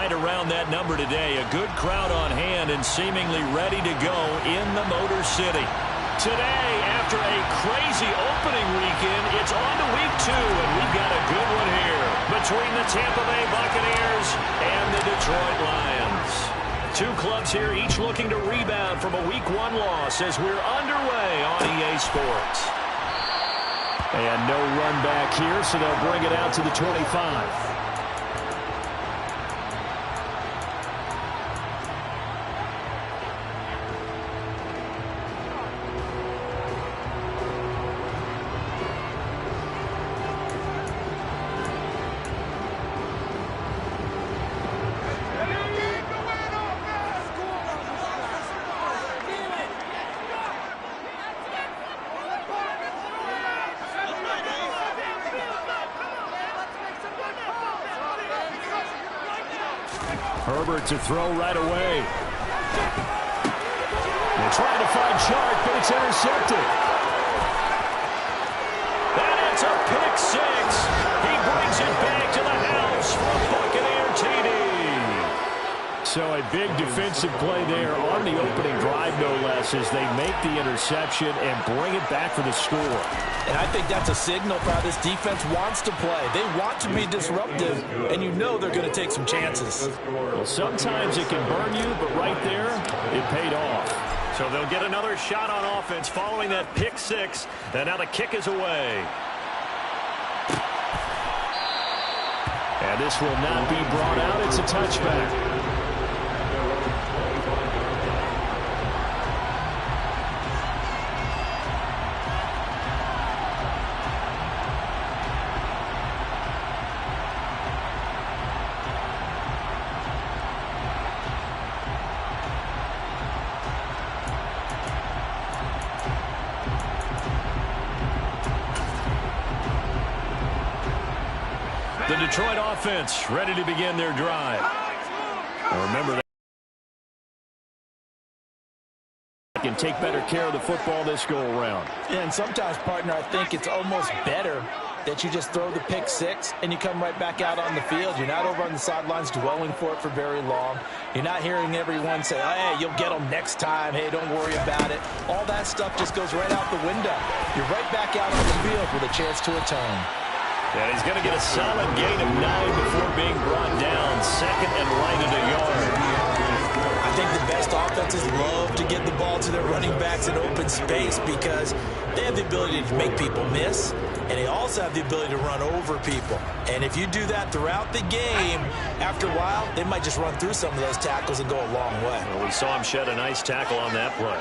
right around that number today. A good crowd on hand and seemingly ready to go in the Motor City. Today, after a crazy opening weekend, it's on to week 2, and we've got a good one here between the Tampa Bay Buccaneers and the Detroit Lions. Two clubs here, each looking to rebound from a week 1 loss as we're underway on EA Sports. And no run back here, so they'll bring it out to the 25. Herbert to throw right away. They're trying to find Chark, but it's intercepted. And it's a pick 6. He brings it back to the house for a Buccaneer TD. So a big defensive play there on the opening drive, no less, as they make the interception and bring it back for the score. And I think that's a signal for how this defense wants to play. They want to be disruptive, and you know they're going to take some chances. Well, sometimes it can burn you, but right there, it paid off. So they'll get another shot on offense following that pick 6, and now the kick is away. And this will not be brought out. It's a touchback. The Detroit offense ready to begin their drive. Remember that they can take better care of the football this go-around. Yeah, and sometimes, partner, I think it's almost better that you just throw the pick 6 and you come right back out on the field. You're not over on the sidelines dwelling for it for very long. You're not hearing everyone say, hey, you'll get them next time. Hey, don't worry about it. All that stuff just goes right out the window. You're right back out on the field with a chance to atone. And he's going to get a solid gain of 9 before being brought down. Second and right at a yard. I think the best offenses love to get the ball to their running backs in open space because they have the ability to make people miss, and they also have the ability to run over people. And if you do that throughout the game, after a while, they might just run through some of those tackles and go a long way. Well, we saw him shed a nice tackle on that play.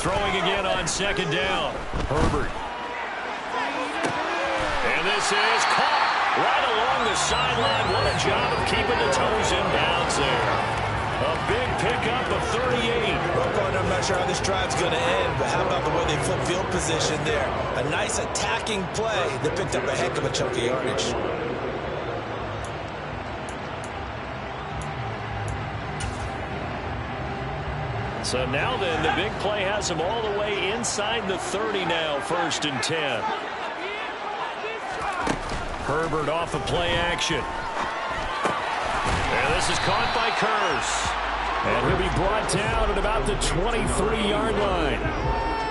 Throwing again on second down. Herbert. And this is caught right along the sideline. What a job of keeping the toes in bounds there. A big pickup of 38. I'm not sure how this drive's going to end, but how about the way they flip field position there? A nice attacking play that picked up a heck of a chunk of yardage. So now then, the big play has him all the way inside the 30 now, 1st and 10. Herbert off of play action. And this is caught by Curse. And he'll be brought down at about the 23-yard line.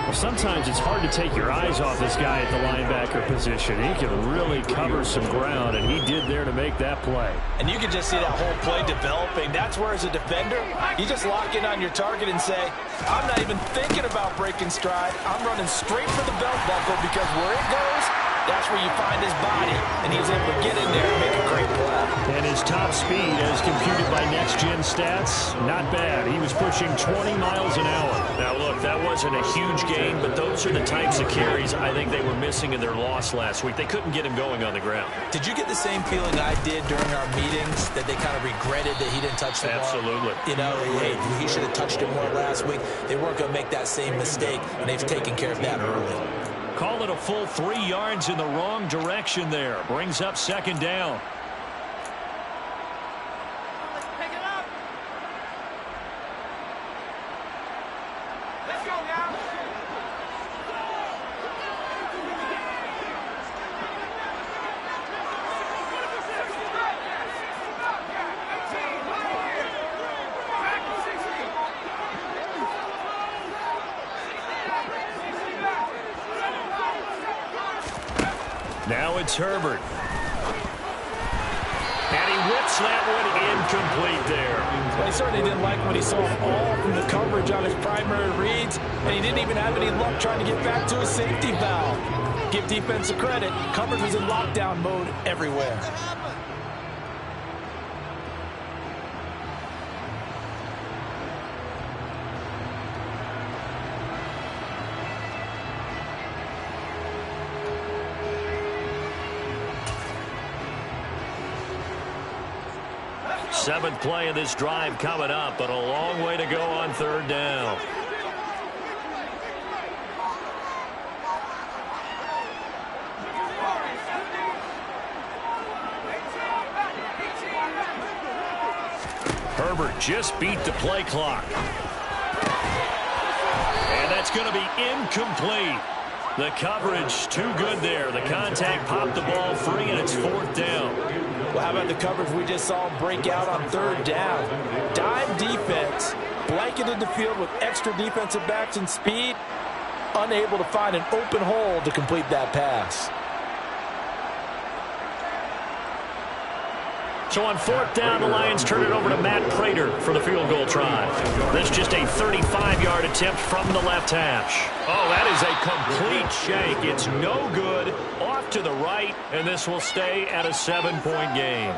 Well, sometimes it's hard to take your eyes off this guy at the linebacker position. He can really cover some ground, and he did there to make that play. And you can just see that whole play developing. That's where, as a defender, you just lock in on your target and say, I'm not even thinking about breaking stride. I'm running straight for the belt buckle because where it goes, that's where you find his body. And he was able to get in there and make a great play. And his top speed, as computed by next-gen stats, not bad. He was pushing 20 miles an hour. Now, look, that wasn't a huge gain, but those are the types of carries I think they were missing in their loss last week. They couldn't get him going on the ground. Did you get the same feeling I did during our meetings, that they kind of regretted that he didn't touch the ball? Absolutely. You know, hey, he should have touched it more last week. They weren't going to make that same mistake, and they've taken care of that early. Call it a full 3 yards in the wrong direction there. Brings up second down. Now it's Herbert. And he whips that one incomplete there. Well, he certainly didn't like what he saw all from the coverage on his primary reads, and he didn't even have any luck trying to get back to his safety valve. Give defense a credit. Coverage was in lockdown mode everywhere. Seventh play of this drive coming up, but a long way to go on third down. Herbert just beat the play clock. And that's going to be incomplete. The coverage too good there. The contact popped the ball free, and it's fourth down. Well, how about the coverage we just saw break out on third down? Dime defense, blanketed the field with extra defensive backs and speed, unable to find an open hole to complete that pass. So on fourth down, the Lions turn it over to Matt Prater for the field goal try. This just a 35-yard attempt from the left hash. Oh, that is a complete shank. It's no good. Off to the right, and this will stay at a 7-point game.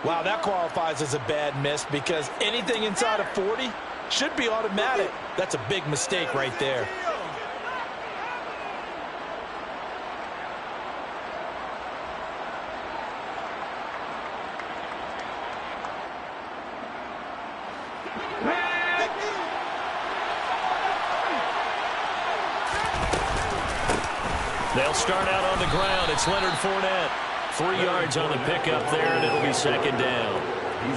Wow, that qualifies as a bad miss because anything inside of 40 should be automatic. That's a big mistake right there. They'll start out on the ground. It's Leonard Fournette. 3 yards on the pickup there, and it'll be second down.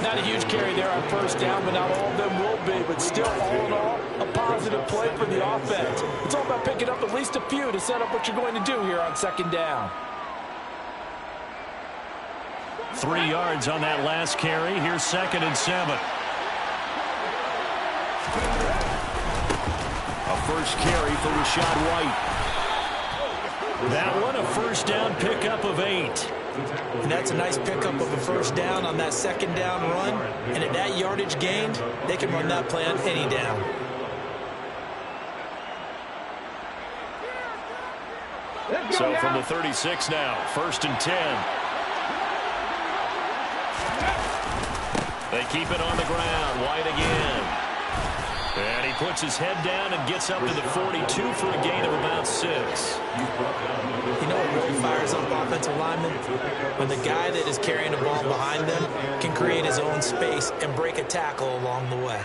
Not a huge carry there on first down, but not all of them will be. But still, all in all, a positive play for the offense. It's all about picking up at least a few to set up what you're going to do here on second down. 3 yards on that last carry. Here's 2nd and 7. A first carry for Rashad White. That one, a first down pickup of 8. And that's a nice pickup of a first down on that second down run. And at that yardage gained, they can run that play on any down. So from the 36 now, 1st and 10. They keep it on the ground. White again. And he puts his head down and gets up to the 42 for a gain of about 6. You know what really fires up offensive linemen? When the guy that is carrying the ball behind them can create his own space and break a tackle along the way.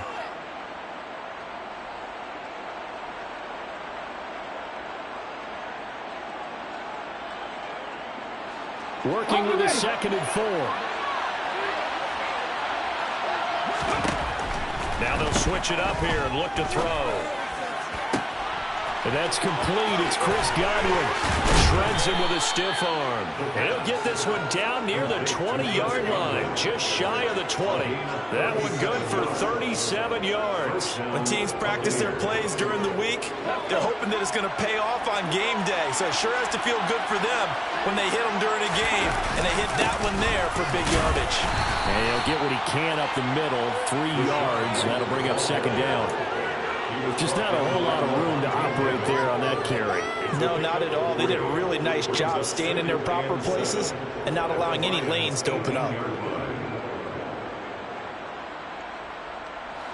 Working with a 2nd and 4. Now they'll switch it up here and look to throw. And that's complete. It's Chris Godwin. Shreds him with a stiff arm. And he'll get this one down near the 20-yard line, just shy of the 20. That one good for 37 yards. When teams practice their plays during the week, they're hoping that it's going to pay off on game day. So it sure has to feel good for them when they hit them during a game, and they hit that one there for big yardage. And he'll get what he can up the middle, 3 yards. That'll bring up second down. Just not a whole lot of room to operate there on that carry. No, not at all. They did a really nice job staying in their proper places and not allowing any lanes to open up.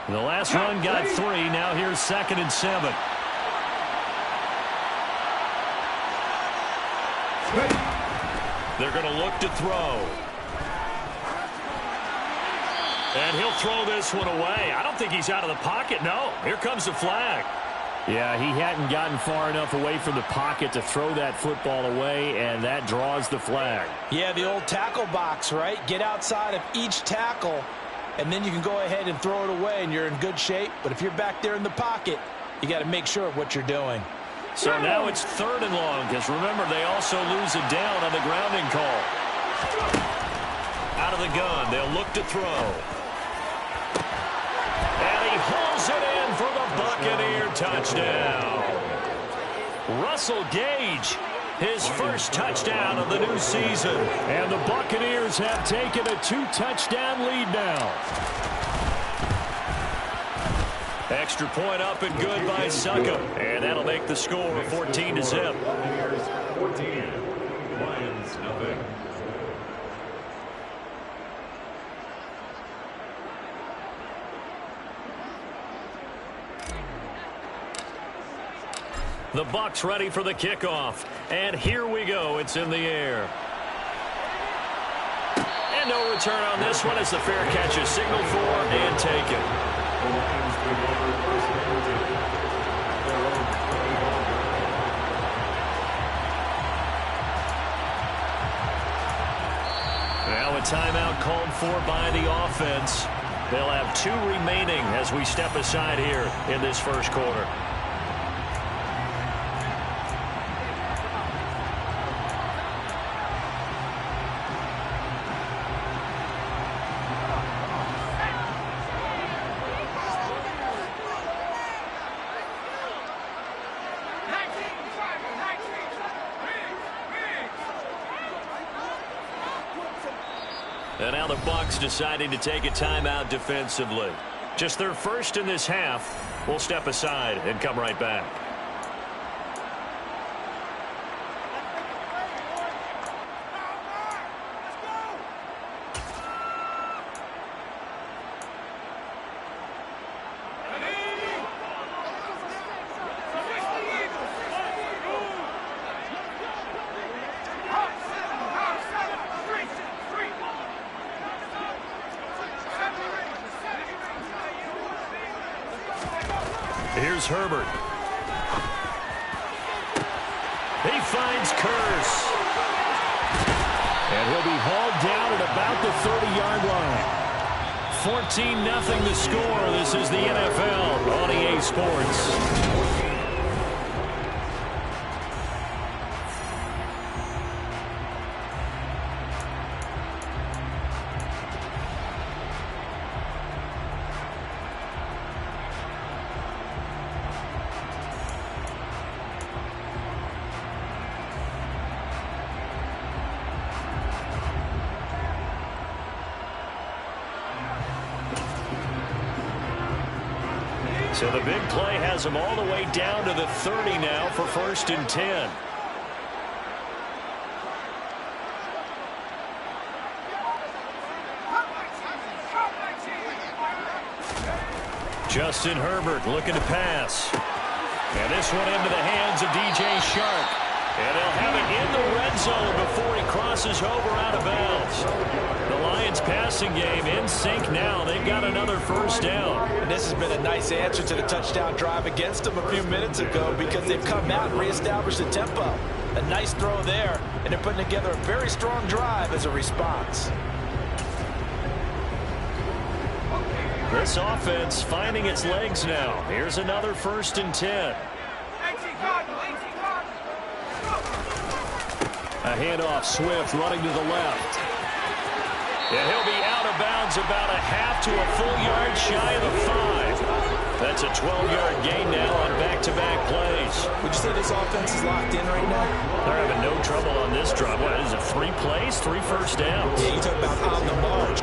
The last run got 3. Now here's 2nd and 7. They're going to look to throw. And he'll throw this one away. I don't think he's out of the pocket. No, here comes the flag. Yeah, he hadn't gotten far enough away from the pocket to throw that football away, and that draws the flag. Yeah, the old tackle box, right? Get outside of each tackle, and then you can go ahead and throw it away, and you're in good shape. But if you're back there in the pocket, You got to make sure of what you're doing. So now it's 3rd and long, because remember, they also lose it down on the grounding call. Out of the gun, they'll look to throw. And he hauls it in for the Buccaneer touchdown. Russell Gage, his first touchdown of the new season. And the Buccaneers have taken a 2-touchdown lead now. Extra point up and good by Suckup. And that'll make the score 14-0. Lions, nothing. The Bucs ready for the kickoff. And here we go. It's in the air. And no return on this one as the fair catch is signaled for and taken. Now a timeout called for by the offense. They'll have 2 remaining as we step aside here in this first quarter. And now the Bucs deciding to take a timeout defensively. Just their first in this half. We'll step aside and come right back. Here's Herbert. He finds Curse. And he'll be hauled down at about the 30-yard line. 14-0 the score. This is the NFL on EA Sports. So the big play has them all the way down to the 30 now for 1st and 10. Justin Herbert looking to pass. And this one into the hands of DJ Shark. And they'll have it in the red zone before he crosses over out of bounds. The Lions passing game in sync now. They've got another 1st down. And this has been a nice answer to the touchdown drive against them a few minutes ago because they've come out and reestablished the tempo. A nice throw there, and they're putting together a very strong drive as a response. This offense finding its legs now. Here's another 1st and 10. A handoff, Swift running to the left. And he'll be out of bounds about a half to a full yard shy of the 5. That's a 12-yard gain now on back-to-back plays. Would you say this offense is locked in right now? They're having no trouble on this drive. What is it, 3 plays, 3 first downs? Yeah, you talk about on the march.